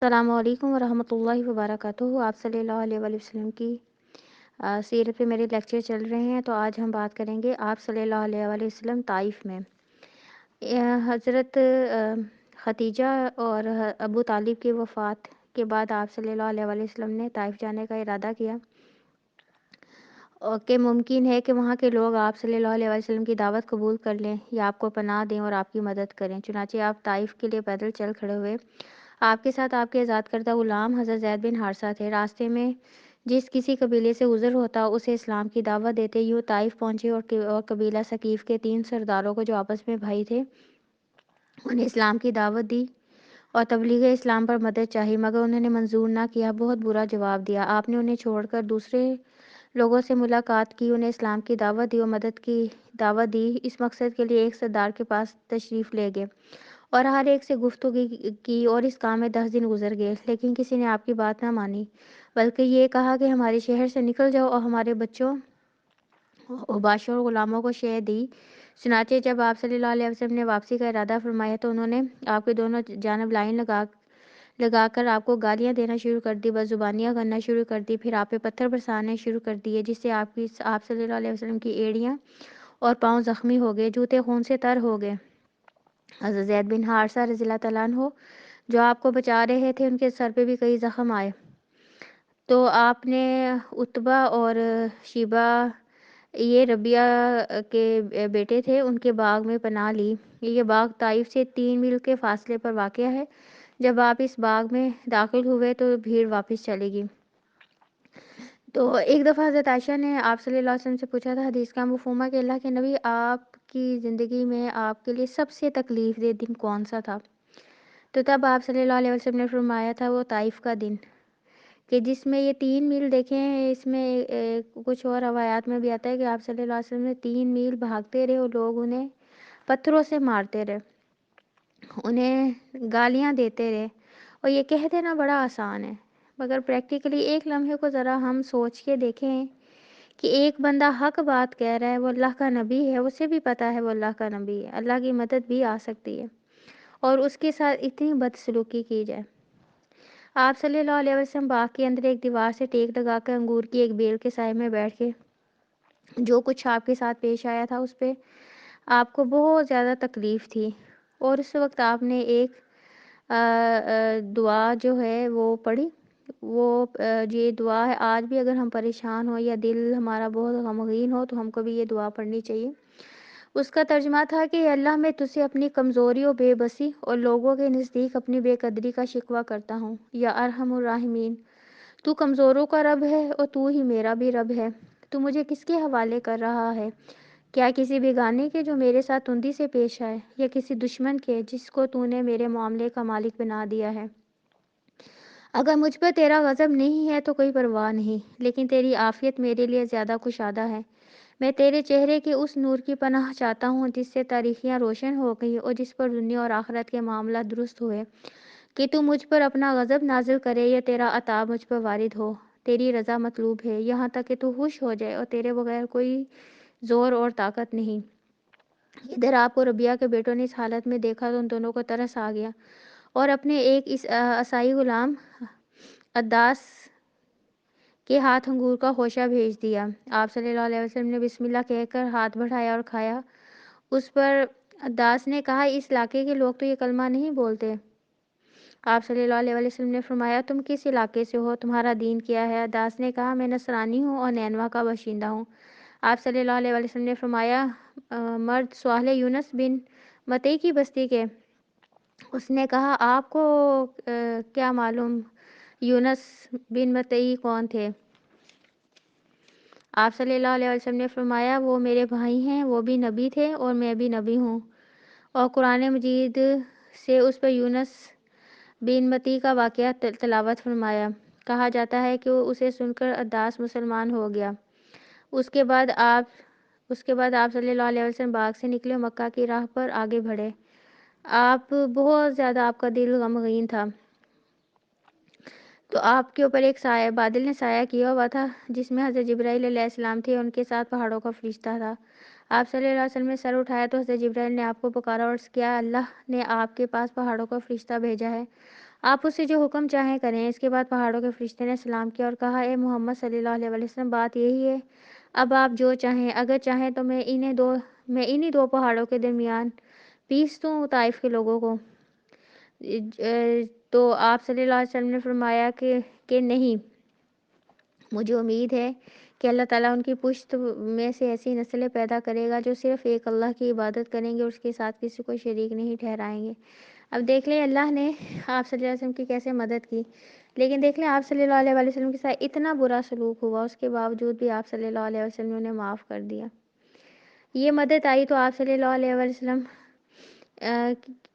السلام علیکم ورحمۃ اللہ وبرکاتہ۔ آپ صلی اللہ علیہ وآلہ وسلم کی سیرت پہ میرے لیکچر چل رہے ہیں، تو آج ہم بات کریں گے آپ صلی اللہ علیہ وآلہ وسلم طائف میں حضرت ختیجہ اور ابو طالب کی وفات کے بعد آپ صلی اللہ علیہ وآلہ وسلم نے طائف جانے کا ارادہ کیا اور کہ ممکن ہے کہ وہاں کے لوگ آپ صلی اللہ علیہ وآلہ وسلم کی دعوت قبول کر لیں یا آپ کو پناہ دیں اور آپ کی مدد کریں۔ چنانچہ آپ طائف کے لیے پیدل چل کھڑے ہوئے۔ آپ کے ساتھ آپ کے آزاد کردہ غلام حضرت زید بن حارثہ تھے۔ راستے میں جس کسی قبیلے سے گزر ہوتا اسے اسلام کی دعوت دیتے۔ یوں طائف پہنچے اور قبیلہ ثقیف کے 3 سرداروں کو جو آپس میں بھائی تھے انہیں اسلام کی دعوت دی اور تبلیغ اسلام پر مدد چاہی، مگر انہوں نے منظور نہ کیا، بہت برا جواب دیا۔ آپ نے انہیں چھوڑ کر دوسرے لوگوں سے ملاقات کی، انہیں اسلام کی دعوت دی اور مدد کی دعوت دی۔ اس مقصد کے لیے ایک سردار کے پاس تشریف لے گئے اور ہر ایک سے گفتگو کی اور اس کام میں 10 دن گزر گئے، لیکن کسی نے آپ کی بات نہ مانی، بلکہ یہ کہا کہ ہمارے شہر سے نکل جاؤ اور ہمارے بچوں اوباشوں اور غلاموں کو شے دی۔ چنانچہ جب آپ صلی اللہ علیہ وسلم نے واپسی کا ارادہ فرمایا تو انہوں نے آپ کے دونوں جانب لائن لگا کر آپ کو گالیاں دینا شروع کر دی، بدزبانیاں کرنا شروع کر دی، پھر آپ پہ پتھر برسانے شروع کر دیے، جس سے آپ صلی اللہ علیہ وسلم کی ایڑیاں اور پاؤں زخمی ہو گئے، جوتے خون سے تر ہو گئے۔ حضرت زید بن حارثہ رضی اللہ تعالیٰ عنہ جو آپ کو بچا رہے تھے، ان کے سر پہ بھی کئی زخم آئے، تو آپ نے عتبہ اور شیبہ، یہ ربیعہ کے بیٹے تھے، ان کے باغ میں پناہ لی۔ یہ باغ طائف سے 3 میل کے فاصلے پر واقع ہے۔ جب آپ اس باغ میں داخل ہوئے تو بھیڑ واپس چلے گی۔ تو ایک دفعہ حضرت عائشہ نے آپ صلی اللہ علیہ وسلم سے پوچھا تھا، حدیث کا مفہوم ہے کہ اللہ کے نبی، آپ کی زندگی میں آپ کے لیے سب سے تکلیف دہ دن کون سا تھا؟ تو تب آپ صلی اللہ علیہ وسلم نے فرمایا تھا وہ طائف کا دن، کہ جس میں یہ 3 میل دیکھیں، اس میں کچھ اور روایات میں بھی آتا ہے کہ آپ صلی اللہ علیہ وسلم نے 3 میل بھاگتے رہے اور لوگ انہیں پتھروں سے مارتے رہے، انہیں گالیاں دیتے رہے، اور یہ کہہ دینا بڑا آسان ہے، مگر پریکٹیکلی ایک لمحے کو ذرا ہم سوچ کے دیکھیں کہ ایک بندہ حق بات کہہ رہا ہے، وہ اللہ کا نبی ہے، اسے بھی پتا ہے وہ اللہ کا نبی ہے، اللہ کی مدد بھی آ سکتی ہے، اور اس کے ساتھ اتنی بدسلوکی کی جائے۔ آپ صلی اللہ علیہ وسلم باغ کے اندر ایک دیوار سے ٹیک لگا کر انگور کی ایک بیل کے سائے میں بیٹھ کے جو کچھ آپ کے ساتھ پیش آیا تھا اس پہ آپ کو بہت زیادہ تکلیف تھی، اور اس وقت آپ نے ایک دعا جو ہے وہ پڑھی۔ وہ یہ دعا ہے، آج بھی اگر ہم پریشان ہوں یا دل ہمارا بہت غمگین ہو تو ہم کو بھی یہ دعا پڑھنی چاہیے۔ اس کا ترجمہ تھا کہ اللہ، میں تجھ سے اپنی کمزوری و بے بسی اور لوگوں کے نزدیک اپنی بے قدری کا شکوہ کرتا ہوں، یا ارحم الراحمین، تو کمزوروں کا رب ہے اور تو ہی میرا بھی رب ہے۔ تو مجھے کس کے حوالے کر رہا ہے؟ کیا کسی بیگانے کے جو میرے ساتھ تندی سے پیش آئے، یا کسی دشمن کے جس کو تو نے میرے معاملے کا مالک بنا دیا ہے؟ اگر مجھ پر تیرا غضب نہیں ہے تو کوئی پرواہ نہیں، لیکن تیری عافیت میرے لیے زیادہ کشادہ ہے۔ میں تیرے چہرے کے اس نور کی پناہ چاہتا ہوں جس سے تاریخیاں روشن ہو گئی اور جس پر دنیا اور آخرت کے معاملات درست ہوئے، کہ تو مجھ پر اپنا غضب نازل کرے یا تیرا عطاب مجھ پر وارد ہو۔ تیری رضا مطلوب ہے، یہاں تک کہ تو خوش ہو جائے، اور تیرے بغیر کوئی زور اور طاقت نہیں۔ ادھر آپ کو ربیعہ کے بیٹوں نے اس حالت میں دیکھا تو ان دونوں کو ترس آ گیا، اور اپنے ایک عیسائی غلام عداس کے ہاتھ انگور کا خوشہ بھیج دیا۔ آپ صلی اللہ علیہ وسلم نے بسم اللہ کہہ کر ہاتھ بڑھایا اور کھایا۔ اس پر عداس نے کہا، اس علاقے کے لوگ تو یہ کلمہ نہیں بولتے۔ آپ صلی اللہ علیہ وسلم نے فرمایا، تم کس علاقے سے ہو؟ تمہارا دین کیا ہے؟ عداس نے کہا، میں نصرانی ہوں اور نینوا کا باشندہ ہوں۔ آپ صلی اللہ علیہ وسلم نے فرمایا، مرد سواحل یونس بن متی کی بستی کے؟ اس نے کہا، آپ کو کیا معلوم یونس بن متی کون تھے؟ آپ صلی اللہ علیہ وسلم نے فرمایا، وہ میرے بھائی ہیں، وہ بھی نبی تھے اور میں بھی نبی ہوں، اور قرآن مجید سے اس پر یونس بن متی کا واقعہ تلاوت فرمایا۔ کہا جاتا ہے کہ اسے سن کر عداس مسلمان ہو گیا۔ اس کے بعد آپ صلی اللہ علیہ وسلم باغ سے نکلے اور مکہ کی راہ پر آگے بڑھے۔ آپ بہت زیادہ، آپ کا دل غمگین تھا، تو آپ کے اوپر ایک سایہ، بادل نے سایہ کیا ہوا تھا جس میں حضرت جبرائیل علیہ السلام تھے، ان کے ساتھ پہاڑوں کا فرشتہ تھا۔ آپ صلی اللہ علیہ وسلم نے سر اٹھایا تو حضرت جبرائیل نے آپ کو پکارا اور عرض کیا، اللہ نے آپ کے پاس پہاڑوں کا فرشتہ بھیجا ہے۔ آپ اس سے جو حکم چاہیں کریں۔ اس کے بعد پہاڑوں کے فرشتے نے سلام کیا اور کہا، اے محمد صلی اللہ علیہ وسلم، بات یہی ہے، اب آپ جو چاہیں، اگر چاہیں تو میں انہی دو پہاڑوں کے درمیان پیس دوں طائف کے لوگوں کو۔ تو آپ صلی اللہ علیہ وسلم نے فرمایا کہ نہیں، مجھے امید ہے کہ اللہ تعالیٰ ان کی پشت میں سے ایسی نسلیں پیدا کرے گا جو صرف ایک اللہ کی عبادت کریں گے اور اس کے ساتھ کسی کو شریک نہیں ٹھہرائیں گے۔ اب دیکھ لیں اللہ نے آپ صلی اللہ علیہ وسلم کی کیسے مدد کی، لیکن دیکھ لیں آپ صلی اللہ علیہ وسلم کے ساتھ اتنا برا سلوک ہوا، اس کے باوجود بھی آپ صلی اللہ علیہ وسلم نے انہیں معاف کر دیا۔ یہ مدد آئی تو آپ صلی اللہ علیہ وسلم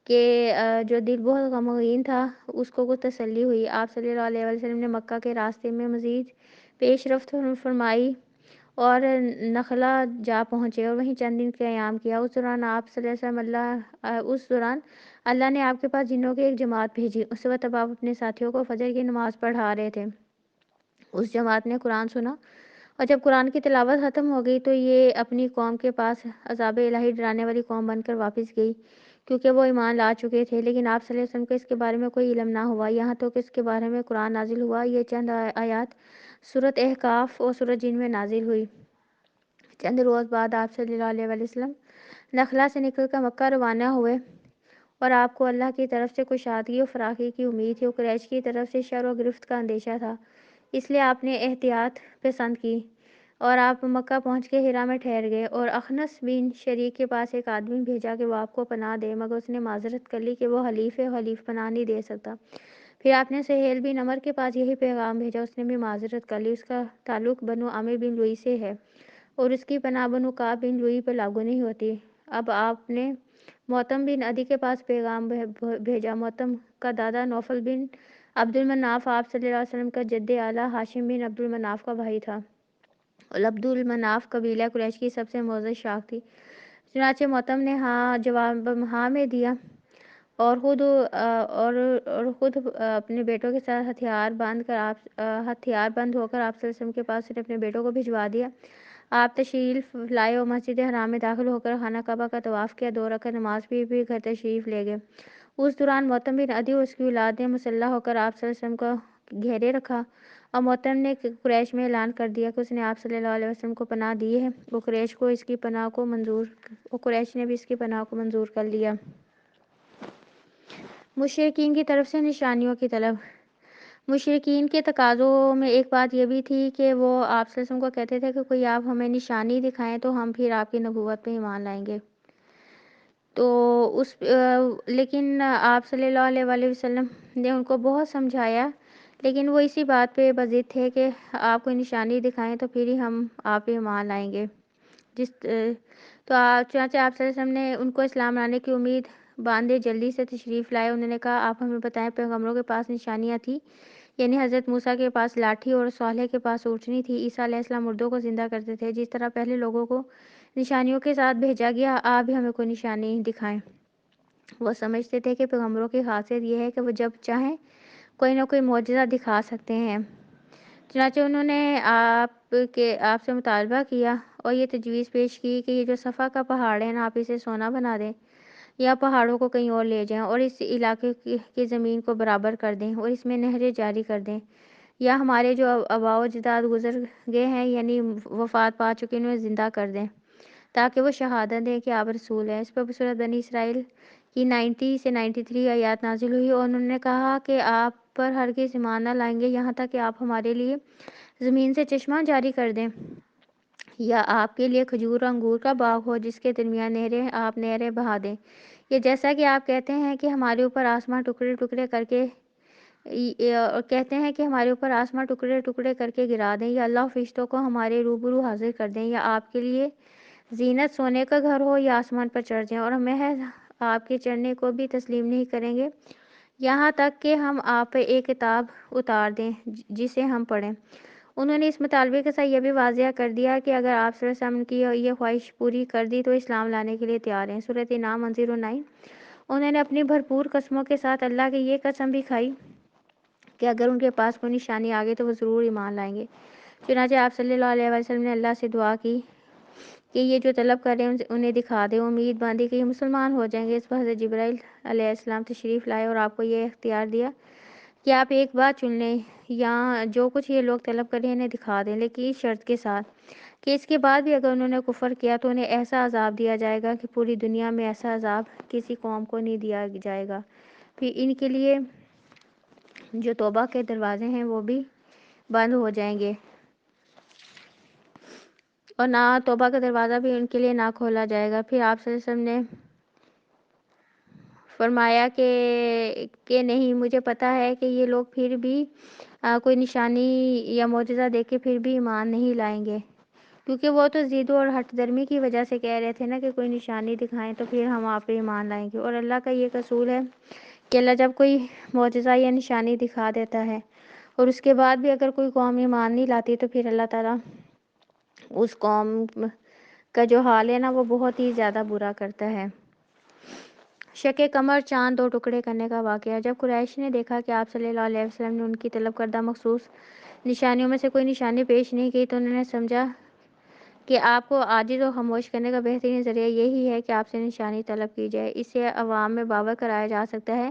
کہ جو دل بہت غمگین تھا اس کو کچھ تسلی ہوئی۔ آپ صلی اللہ علیہ وسلم نے مکہ کے راستے میں مزید پیش رفت فرمائی اور نخلا جا پہنچے اور وہیں چند دن قیام کیا۔ اس دوران آپ صلی اللہ علیہ وسلم اللہ نے آپ کے پاس جنوں کی ایک جماعت بھیجی۔ اس وقت اب آپ اپنے ساتھیوں کو فجر کی نماز پڑھا رہے تھے۔ اس جماعت نے قرآن سنا اور جب قرآن کی تلاوت ختم ہو گئی تو یہ اپنی قوم کے پاس عذاب الہی ڈرانے والی قوم بن کر واپس گئی، کیونکہ وہ ایمان لا چکے تھے، لیکن آپ صلی اللہ علیہ وسلم کو اس کے بارے میں کوئی علم نہ ہوا، یہاں تک کہ اس کے بارے میں قرآن نازل ہوا۔ یہ چند آیات سورۃ احقاف اور سورۃ جن میں نازل ہوئی۔ چند روز بعد آپ صلی اللہ علیہ وسلم نخلا سے نکل کر مکہ روانہ ہوئے اور آپ کو اللہ کی طرف سے کشادگی اور فراخی کی امید تھی اور قریش کی طرف سے شر و گرفت کا اندیشہ تھا، اس لیے آپ نے احتیاط پسند کی اور آپ مکہ پہنچ کے ہرا میں ٹھہر گئے اور اخنس بن شریک کے پاس ایک آدمی بھیجا کہ وہ آپ کو پناہ دے، مگر اس نے معذرت کر لی کہ وہ حلیف ہے، حلیف پناہ نہیں دے سکتا۔ پھر آپ نے سہیل بن عمر کے پاس یہی پیغام بھیجا، اس نے بھی معذرت کر لی، اس کا تعلق بنو عامر بن لوئی سے ہے اور اس کی پناہ بنو کعب بن لوئی پر لاگو نہیں ہوتی۔ اب آپ نے معتم بن عدی کے پاس پیغام بھیجا۔ معتم کا دادا نوفل بن عبد المناف آپ صلی اللہ علیہ وسلم کا جد اعلیٰ ہاشم بن عبد المناف کا بھائی تھا اور عبد المناف قبیلہ قریش کی سب سے معزز شاخ تھی۔ چنانچہ معتم نے جواب ہاں میں دیا اور خود اپنے بیٹوں کے ساتھ ہتھیار بند ہو کر آپ صلی اللہ علیہ وسلم کے پاس اپنے بیٹوں کو بھجوا دیا۔ آپ تشریف لائے اور مسجد حرام میں داخل ہو کر خانہ کعبہ کا طواف کیا، 2 رکعت نماز بھی گھر تشریف لے گئے۔ اس دوران معتم بن عدی اور اس کی اولاد نے مسلح ہو کر آپ صلی اللہ علیہ وسلم کو گھیرے رکھا اور معتم نے قریش میں اعلان کر دیا کہ اس نے آپ صلی اللہ علیہ وسلم کو پناہ دی ہے، قریش نے بھی اس کی پناہ کو منظور کر لیا۔ مشرکین کی طرف سے نشانیوں کی طلب۔ مشرکین کے تقاضوں میں ایک بات یہ بھی تھی کہ وہ آپ صلی اللہ علیہ وسلم کو کہتے تھے کہ کوئی آپ ہمیں نشانی دکھائیں تو ہم پھر آپ کی نبوت پہ ایمان لائیں گے۔ لیکن آپ صلی اللہ علیہ وسلم نے ان کو بہت سمجھایا، لیکن وہ اسی بات پہ بضد تھے کہ آپ کوئی نشانی دکھائیں تو پھر ہی ہم آپ پہ ایمان لائیں گے۔ چنانچہ آپ صلی اللہ علیہ وسلم نے ان کو اسلام لانے کی امید باندھے جلدی سے تشریف لائے۔ انہوں نے کہا، آپ ہمیں بتائیں، پیغمبروں کے پاس نشانیاں تھیں، یعنی حضرت موسیٰ کے پاس لاٹھی اور صالح کے پاس اونٹنی تھی، عیسیٰ علیہ السلام مردوں کو زندہ کرتے تھے، جس طرح پہلے لوگوں کو نشانیوں کے ساتھ بھیجا گیا، آپ بھی ہمیں کوئی نشانی دکھائیں۔ وہ سمجھتے تھے کہ پیغمبروں کی خاصیت یہ ہے کہ وہ جب چاہیں کوئی نہ کوئی معجزہ دکھا سکتے ہیں۔ چنانچہ انہوں نے آپ سے مطالبہ کیا اور یہ تجویز پیش کی کہ یہ جو صفا کا پہاڑ ہے نا، آپ اسے سونا بنا دیں یا پہاڑوں کو کہیں اور لے جائیں اور اس علاقے کی زمین کو برابر کر دیں اور اس میں نہریں جاری کر دیں، یا ہمارے جو آباء و اجداد گزر گئے ہیں یعنی وفات پا چکے انہیں زندہ کر دیں تاکہ وہ شہادت دیں کہ آپ رسول ہیں۔ اس پر سورۃ بنی اسرائیل کی 90 سے 93 آیات نازل ہوئی اور انہوں نے کہا کہ آپ پر ہرگز ایمان نہ لائیں گے یہاں تک کہ آپ ہمارے لیے زمین سے چشمہ جاری کر دیں یا آپ کے لیے کھجور اور انگور کا باغ ہو جس کے درمیان نہریں، آپ نہریں بہا دیں، یہ جیسا کہ آپ کہتے ہیں کہ ہمارے اوپر آسمان ٹکڑے ٹکڑے کر کے گرا دیں، یا اللہ فرشتوں کو ہمارے روبرو حاضر کر دیں، یا آپ کے لیے زینت سونے کا گھر ہو یا آسمان پر چڑھ جائیں اور ہم محض آپ کے چڑھنے کو بھی تسلیم نہیں کریں گے یہاں تک کہ ہم آپ پہ ایک کتاب اتار دیں جسے ہم پڑھیں۔ انہوں نے اس مطالبے کے ساتھ یہ بھی واضح کر دیا کہ اگر آپ صلی اللہ علیہ وسلم کی یہ خواہش پوری کر دی تو اسلام لانے کے لیے تیار ہیں۔ سورۃ انعام 109۔ انہوں نے اپنی بھرپور قسموں کے ساتھ اللہ کی یہ قسم بھی کھائی کہ اگر ان کے پاس کوئی نشانی آ گئی تو وہ ضرور ایمان لائیں گے۔ چنانچہ آپ صلی اللہ علیہ وسلم نے اللہ سے دعا کی کہ یہ جو طلب کر رہے ہیں انہیں دکھا دیں، امید باندھی کہ یہ مسلمان ہو جائیں گے۔ اس پر حضرت جبرائیل علیہ السلام تشریف لائے اور آپ کو یہ اختیار دیا کہ آپ ایک بات چن لیں یا جو کچھ یہ لوگ طلب کریں انہیں دکھا دیں، لیکن اس شرط کے ساتھ کہ اس کے بعد بھی اگر انہوں نے کفر کیا تو انہیں ایسا عذاب دیا جائے گا کہ پوری دنیا میں ایسا عذاب کسی قوم کو نہیں دیا جائے گا۔ پھر ان کے لیے جو توبہ کے دروازے ہیں وہ بھی بند ہو جائیں گے اور نہ توبہ کا دروازہ بھی ان کے لیے نہ کھولا جائے گا۔ پھر آپ صلی اللہ علیہ وسلم نے فرمایا کہ نہیں، مجھے پتہ ہے کہ یہ لوگ پھر بھی کوئی نشانی یا معجزہ دیکھ کے پھر بھی ایمان نہیں لائیں گے، کیونکہ وہ تو ضد اور ہٹ درمی کی وجہ سے کہہ رہے تھے نا کہ کوئی نشانی دکھائیں تو پھر ہم آپ پہ ایمان لائیں گے۔ اور اللہ کا یہ قصور ہے کہ اللہ جب کوئی معجزہ یا نشانی دکھا دیتا ہے اور اس کے بعد بھی اگر کوئی قوم ایمان نہیں لاتی تو پھر اللہ تعالیٰ اس قوم کا جو حال ہے نا وہ بہت ہی زیادہ برا کرتا ہے۔ شق قمر چاند دو ٹکڑے کرنے کا واقعہ۔ جب قریش نے دیکھا کہ آپ صلی اللہ علیہ وسلم نے ان کی طلب کردہ مخصوص نشانیوں میں سے کوئی نشانی پیش نہیں کی تو انہوں نے سمجھا کہ آپ کو عاجز و خاموش کرنے کا بہترین ذریعہ یہی ہے کہ آپ سے نشانی طلب کی جائے۔ اس سے عوام میں باور کرایا جا سکتا ہے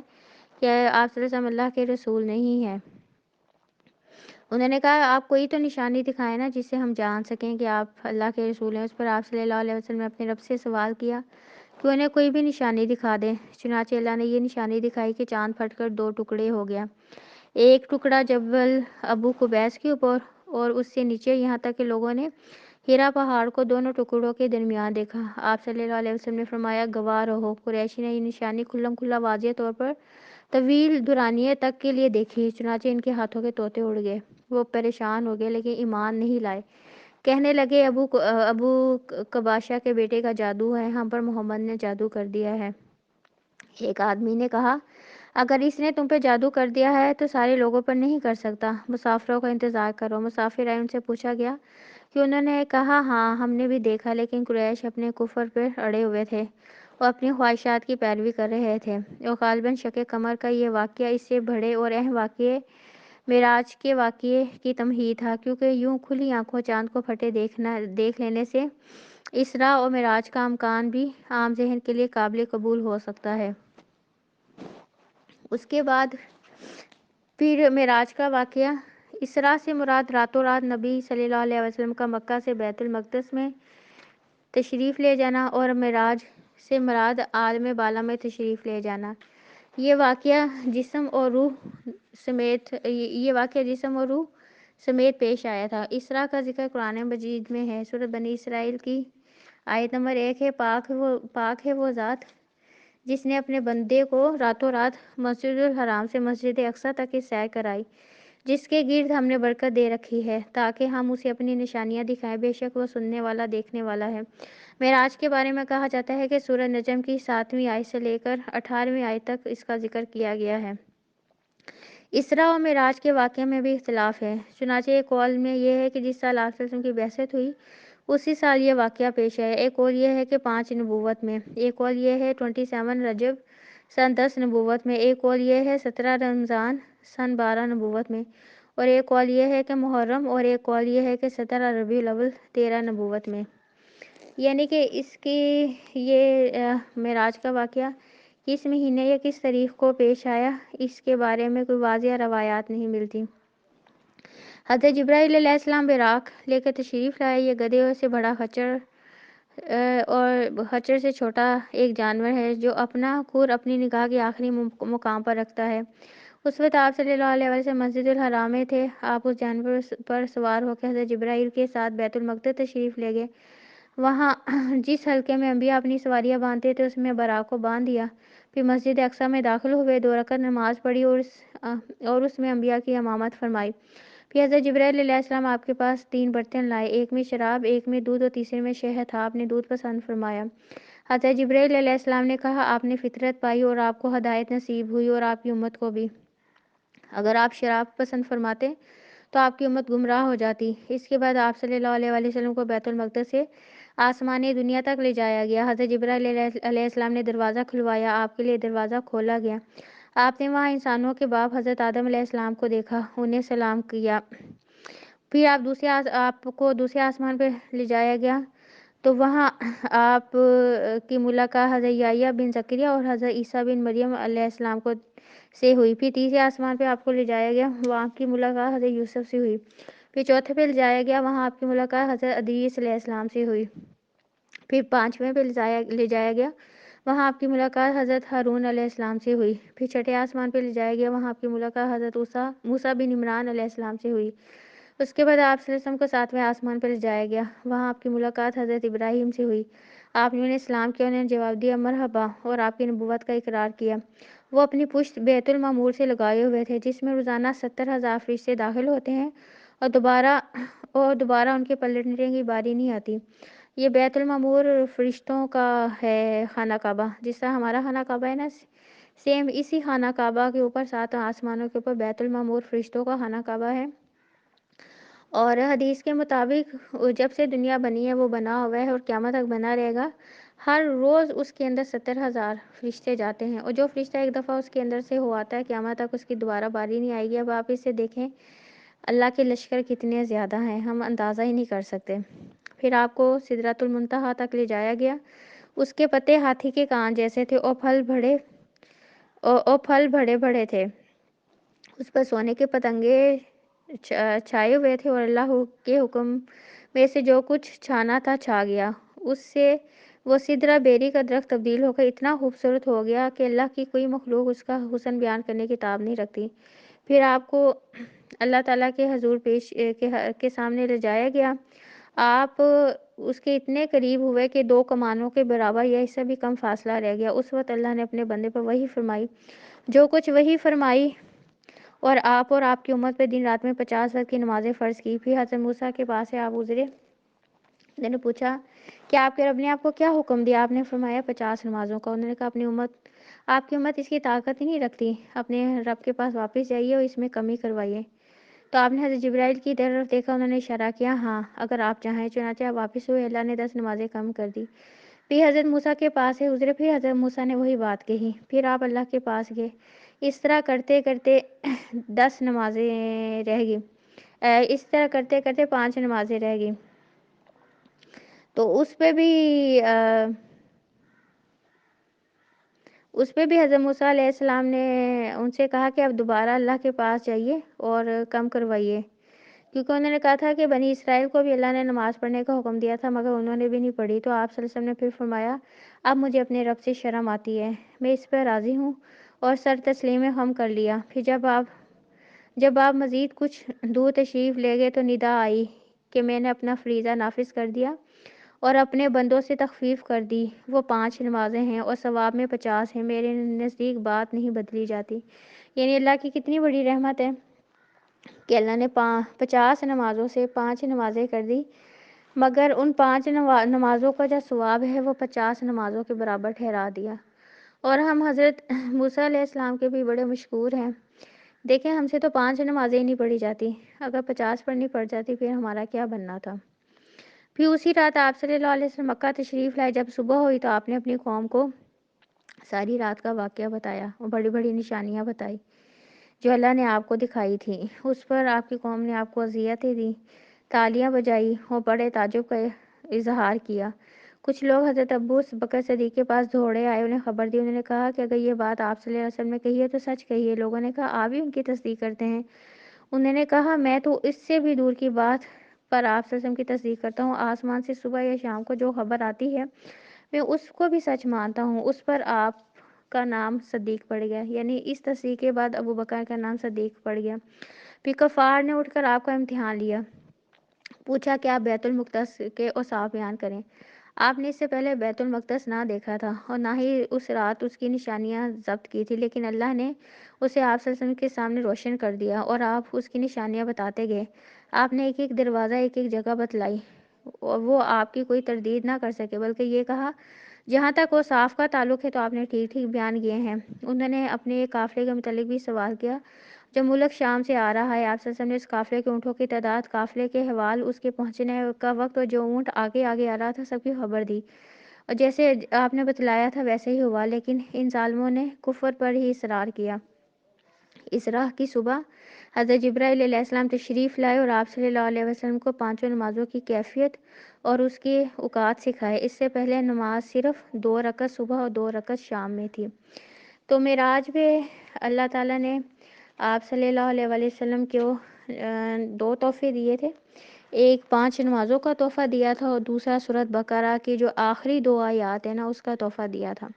کہ آپ صلی اللہ علیہ وسلم اللہ کے رسول نہیں ہیں۔ انہوں نے کہا آپ کوئی تو نشانی دکھائیں نا جس سے ہم جان سکیں کہ آپ اللہ کے رسول ہیں۔ اس پر آپ صلی اللہ علیہ وسلم نے اپنے رب سے سوال کیا کہ انہیں کوئی بھی نشانی دکھا دیں۔ چنانچہ اللہ نے یہ نشانی دکھائی کہ چاند پھٹ کر دو ٹکڑے ہو گیا، ایک ٹکڑا جبل ابو قبیس کے اوپر اور اس سے نیچے، یہاں تک کہ لوگوں نے ہیرا پہاڑ کو دونوں ٹکڑوں کے درمیان دیکھا۔ آپ صلی اللہ علیہ وسلم نے فرمایا گواہ رہو، قریشی نے یہ نشانی کھلم کھلا واضح طور پر طویل دورانیے تک کے لیے دیکھی، چنانچہ ان کے ہاتھوں کے طوطے اڑ گئے، وہ پریشان ہو گئے لیکن ایمان نہیں لائے۔ کہنے لگے ابو قباشہ کے بیٹے کا جادو ہے، ہم پر محمد نے جادو کر دیا ہے۔ ایک آدمی نے کہا اگر اس نے تم پہ جادو کر دیا ہے تو سارے لوگوں پر نہیں کر سکتا، مسافروں کا انتظار کرو۔ مسافر آئے، ان سے پوچھا گیا کہ انہوں نے کہا ہاں ہم نے بھی دیکھا، لیکن قریش اپنے کفر پر اڑے ہوئے تھے اور اپنی خواہشات کی پیروی کر رہے تھے، اور غالباً شق قمر کا یہ واقعہ اس سے بڑے اور اہم واقعے معراج کے واقعے کی تمہید تھا، کیونکہ یوں کھلی آنکھوں چاند کو پھٹے دیکھ لینے سے اسراء اور معراج کا امکان بھی عام ذہن کے لیے قابل قبول ہو سکتا ہے۔ اس کے بعد پھر معراج کا واقعہ۔ اسراء سے مراد راتوں رات نبی صلی اللہ علیہ وسلم کا مکہ سے بیت المقدس میں تشریف لے جانا، اور معراج سے مراد عالم بالا میں تشریف لے جانا۔ یہ واقعہ جسم اور روح سمیت پیش آیا تھا۔ اسراء کا ذکر قرآن مجید میں ہے۔ سورۃ بنی اسرائیل کی آیت نمبر 1 ہے، پاک ہے وہ ذات جس نے اپنے بندے کو راتوں رات مسجد الحرام سے مسجد اقصیٰ تک کی سیر کرائی، جس کے گرد ہم نے برکت دے رکھی ہے تاکہ ہم اسے اپنی نشانیاں دکھائیں، بے شک وہ سننے والا دیکھنے والا ہے۔ معراج کے بارے میں کہا جاتا ہے کہ سورۃ نجم کی 7ویں آیت سے لے کر 18ویں آیت تک اس کا ذکر کیا گیا ہے۔ اسراء اور معراج کے واقعے میں بھی اختلاف ہے، چنانچہ ایک قول میں یہ ہے کہ جس سال آپ صلی اللہ علیہ وسلم کی بعثت ہوئی اسی سال یہ واقعہ پیش آیا۔ ایک قول یہ ہے کہ 5 نبوت میں، ایک قول یہ ہے 27 رجب سن 10 نبوت میں، ایک قول یہ ہے 17 رمضان سن 12 نبوت میں، اور ایک قول یہ ہے کہ محرم، اور ایک قول یہ ہے کہ 17 ربیع الاول 13 نبوت میں۔ یعنی کہ اس کی یہ معراج کا واقعہ کس مہینے یا کس تاریخ کو پیش آیا، اس کے بارے میں کوئی واضح روایات نہیں ملتی۔ حضرت جبرائیل علیہ السلام براق لے کر تشریف لائے۔ یہ گدھے سے بڑا خچر اور خچر سے چھوٹا ایک جانور ہے جو اپنا کھور اپنی نگاہ کے آخری مقام پر رکھتا ہے۔ اس وقت آپ صلی اللہ علیہ وسلم مسجد الحرام میں تھے۔ آپ اس جانور پر سوار ہو کے حضرت جبرائیل کے ساتھ بیت المقدس تشریف لے گئے۔ وہاں جس حلقے میں انبیاء اپنی سواریاں باندھتے تھے اس میں براق کو باندھ دیا، پھر مسجد اقصیٰ میں داخل ہوئے، 2 رکعت نماز پڑھی اور اس میں انبیاء کی امامت فرمائی۔ پھر حضرت جبرائیل علیہ السلام آپ کے پاس 3 برتن لائے، ایک میں شراب، ایک میں دودھ اور تیسرے میں شہد تھا۔ آپ نے دودھ پسند فرمایا۔ حضرت جبرائیل علیہ السلام نے کہا آپ نے فطرت پائی اور آپ کو ہدایت نصیب ہوئی اور آپ کی امت کو بھی۔ اگر آپ شراب پسند فرماتے تو آپ کی امت گمراہ ہو جاتی۔ اس کے بعد آپ صلی اللہ علیہ وسلم کو بیت المقدس سے آسمانی دنیا تک لے جایا گیا۔ حضرت جبرائیل علیہ السلام نے دروازہ کھلوایا، آپ کے لیے دروازہ کھولا گیا۔ آپ نے وہاں انسانوں کے باپ حضرت آدم علیہ السلام کو دیکھا، انہیں سلام کیا۔ پھر آپ کو دوسرے آسمان پہ لے جایا گیا تو وہاں آپ کی ملاقات حضرت یحییٰ بن زکریا اور حضرت عیسیٰ بن مریم علیہ السلام کو سے ہوئی۔ پھر تیسرے آسمان پہ آپ کو لے جایا گیا، وہاں آپ کی ملاقات حضرت یوسف سے ہوئی۔ پھر چوتھے پہ لے جایا گیا، وہاں آپ کی ملاقات حضرت ادریس علیہ السلام سے ہوئی۔ پھر پانچویں پہ لے جایا گیا، وہاں آپ کی ملاقات حضرت ہارون علیہ السلام سے ہوئی۔ پھر چھٹے آسمان پہ لے جایا گیا، وہاں آپ کی ملاقات حضرت موسیٰ بن عمران علیہ السلام سے ہوئی۔ اس کے بعد آپ صلی اللہ علیہ وسلم کو ساتویں آسمان پر لے جایا گیا، وہاں آپ کی ملاقات حضرت ابراہیم سے ہوئی۔ آپ نے انہیں سلام کیا، انہوں نے جواب دیا مرحبا، اور آپ کی نبوت کا اقرار کیا۔ وہ اپنی پشت بیت المعمور سے لگائے ہوئے تھے، جس میں روزانہ 70,000 فرشتے داخل ہوتے ہیں اور دوبارہ ان کے پلٹنے کی باری نہیں آتی۔ یہ بیت المعمور فرشتوں کا ہے خانہ کعبہ، جس طرح ہمارا خانہ کعبہ ہے نا، سیم اسی خانہ کعبہ کے اوپر 7 آسمانوں کے اوپر بیت المعمور فرشتوں کا خانہ کعبہ ہے۔ اور حدیث کے مطابق جب سے دنیا بنی ہے وہ بنا ہوا ہے اور قیامت تک بنا رہے گا۔ ہر روز اس کے اندر 70,000 فرشتے جاتے ہیں، اور جو فرشتہ ایک دفعہ اس کے اندر سے ہو آتا ہے قیامت تک اس کی دوبارہ باری نہیں آئے گی۔ اب آپ اسے دیکھیں اللہ کے لشکر کتنے زیادہ ہیں، ہم اندازہ ہی نہیں کر سکتے۔ پھر آپ کو سدرۃ المنتہا تک لے جایا گیا، اس کے پتے ہاتھی کے کان جیسے تھے اور پھل بڑے بڑے تھے، اس پر سونے کے پتنگے چھائے ہوئے تھے، اور اللہ کے حکم میں سے جو کچھ چھانا تھا چھا گیا، اس سے وہ سدرہ بیری کا درخت تبدیل ہو کر اتنا خوبصورت ہو گیا کہ اللہ کی کوئی مخلوق اس کا حسن بیان کرنے کی تاب نہیں رکھتی۔ پھر آپ کو اللہ تعالیٰ کے حضور کے سامنے لے جایا گیا، آپ اس کے اتنے قریب ہوئے کہ 2 کمانوں کے برابر یا اس سے بھی کم فاصلہ رہ گیا۔ اس وقت اللہ نے اپنے بندے پر وحی فرمائی، جو کچھ وحی فرمائی، اور آپ کی امت پہ دن رات میں 50 وقت کی نمازیں فرض کی۔ پھر حضرت موسیٰ کے پاس سے آپ گزرے، انہوں نے پوچھا کہ آپ کے رب نے آپ کو کیا حکم دیا؟ آپ نے فرمایا 50 نمازوں کا۔ انہوں نے کہا آپ کی امت اس کی طاقت ہی نہیں رکھتی، اپنے رب کے پاس واپس جائیے اور اس میں کمی کروائیے۔ تو آپ نے حضرت جبرائیل کی طرف دیکھا، انہوں نے اشارہ کیا ہاں اگر آپ چاہیں، چنانچہ آپ واپس ہوئے، اللہ نے 10 نمازیں کم کر دی۔ پھر حضرت موسیٰ کے پاس سے گزرے، پھر حضرت موسیٰ نے وہی بات کہی، پھر آپ اللہ کے پاس گئے۔ اس طرح کرتے کرتے 10 نمازیں رہ گئی، اس طرح کرتے کرتے 5 نمازیں رہ گئی۔ تو اس پہ بھی حضرت موسیٰ علیہ السلام نے ان سے کہا کہ اب دوبارہ اللہ کے پاس جائیے اور کم کروائیے، کیونکہ انہوں نے کہا تھا کہ بنی اسرائیل کو بھی اللہ نے نماز پڑھنے کا حکم دیا تھا مگر انہوں نے بھی نہیں پڑھی۔ تو آپ صلی اللہ علیہ وسلم نے پھر فرمایا اب مجھے اپنے رب سے شرم آتی ہے، میں اس پر راضی ہوں، اور سر تسلیم ہم کر لیا۔ پھر جب آپ مزید کچھ دور تشریف لے گئے تو ندا آئی کہ میں نے اپنا فریضہ نافذ کر دیا اور اپنے بندوں سے تخفیف کر دی۔ وہ 5 نمازیں ہیں اور ثواب میں 50 ہیں، میرے نزدیک بات نہیں بدلی جاتی۔ یعنی اللہ کی کتنی بڑی رحمت ہے کہ اللہ نے 50 نمازوں سے 5 نمازیں کر دی، مگر ان 5 نمازوں کا جو ثواب ہے وہ 50 نمازوں کے برابر ٹھہرا دیا۔ اور ہم حضرت موسیٰ علیہ السلام کے بھی بڑے مشکور ہیں۔ دیکھیں ہم سے تو 5 نمازیں نہیں پڑھی جاتی، اگر 50 پڑھنی پڑ جاتی پھر ہمارا کیا بننا تھا۔ پھر اسی رات آپ صلی اللہ علیہ وسلم مکہ تشریف لائے۔ جب صبح ہوئی تو آپ نے اپنی قوم کو ساری رات کا واقعہ بتایا اور بڑی بڑی نشانیاں بتائی جو اللہ نے آپ کو دکھائی تھی۔ اس پر آپ کی قوم نے آپ کو اذیتیں دی، تالیاں بجائی اور بڑے تعجب کا اظہار کیا۔ کچھ لوگ حضرت ابو بکر صدیق کے پاس دوڑے آئے، انہیں خبر دی، انہوں نے کہا کہ اگر یہ بات آپ صلی اللہ علیہ وسلم نے کہی ہے تو سچ کہی ہے۔ لوگوں نے کہا آپ بھی ان کی تصدیق کرتے ہیں؟ انہوں نے کہا میں تو اس سے بھی دور کی بات پر آپ صلی اللہ علیہ وسلم کی تصدیق کرتا ہوں، آسمان سے صبح یا شام کو جو خبر آتی ہے میں اس کو بھی سچ مانتا ہوں۔ اس پر آپ کا نام صدیق پڑ گیا، یعنی اس تصدیق کے بعد ابو بکر کا نام صدیق پڑ گیا۔ پھر کفار نے اٹھ کر آپ کا امتحان لیا، پوچھا کہ آپ بیت المقدس کے اوصاف بیان کریں۔ آپ نے اس سے پہلے بیت المقدس نہ دیکھا تھا اور نہ ہی اس رات اس کی نشانیاں ضبط کی تھی، لیکن اللہ نے اسے آپ صلی اللہ علیہ وسلم کے سامنے روشن کر دیا اور آپ اس کی نشانیاں بتاتے گئے۔ آپ نے ایک ایک دروازہ ایک ایک جگہ بتلائی اور وہ آپ کی کوئی تردید نہ کر سکے، بلکہ یہ کہا جہاں تک وہ صاف کا تعلق ہے تو آپ نے ٹھیک ٹھیک بیان کیے ہیں۔ انہوں نے اپنے ایک قافلے کے متعلق بھی سوال کیا جو ملک شام سے آ رہا ہے۔ آپ صلی اللہ علیہ وسلم نے اس قافلے کے اونٹوں کی تعداد، قافلے کے حوال، اس کے پہنچنے کا وقت اور جو اونٹ آگے آگے آ رہا تھا سب کی خبر دی، اور جیسے آپ نے بتلایا تھا ویسے ہی ہوا، لیکن ان ظالموں نے کفر پر ہی اصرار کیا۔ اسراء کی صبح حضرت جبرائیل علیہ السلام تشریف لائے اور آپ صلی اللہ علیہ وسلم کو پانچوں نمازوں کی کیفیت اور اس کے اوقات سکھائے۔ اس سے پہلے نماز صرف 2 رکعت صبح اور 2 رکعت شام میں تھی۔ تو معراج میں اللہ تعالیٰ نے آپ صلی اللہ علیہ وآلہ وسلم کو 2 تحفے دیے تھے۔ ایک 5 نمازوں کا تحفہ دیا تھا اور دوسرا سورۃ بقرہ کی جو آخری 2 آیات ہیں نا اس کا تحفہ دیا تھا۔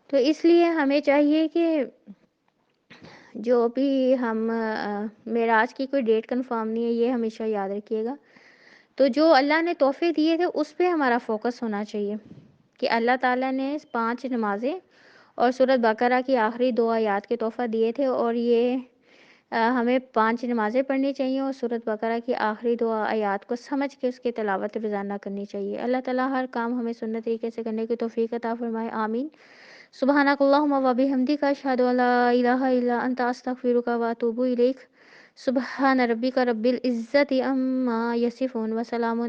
تو اس لیے ہمیں چاہیے کہ جو بھی ہم معراج کی کوئی ڈیٹ کنفرم نہیں ہے، یہ ہمیشہ یاد رکھیے گا۔ تو جو اللہ نے تحفے دیے تھے اس پہ ہمارا فوکس ہونا چاہیے کہ اللہ تعالیٰ نے 5 نمازیں اور سورۃ بقرہ کی آخری 2 آیات کے تحفہ دیے تھے، اور یہ ہمیں 5 نمازیں پڑھنی چاہیے اور سورۃ بقرہ کی آخری 2 آیات کو سمجھ کے اس کی تلاوت روزانہ کرنی چاہیے۔ اللہ تعالیٰ ہر کام ہمیں سنت طریقے سے کرنے کی توفیق عطا فرمائے، آمین۔ سبحانک اللہم و بحمدک، اشہد ان لا الہ الا انت، استغفرک و اتوب الیک۔ سبحان ربک رب العزت عما یصفون، وسلام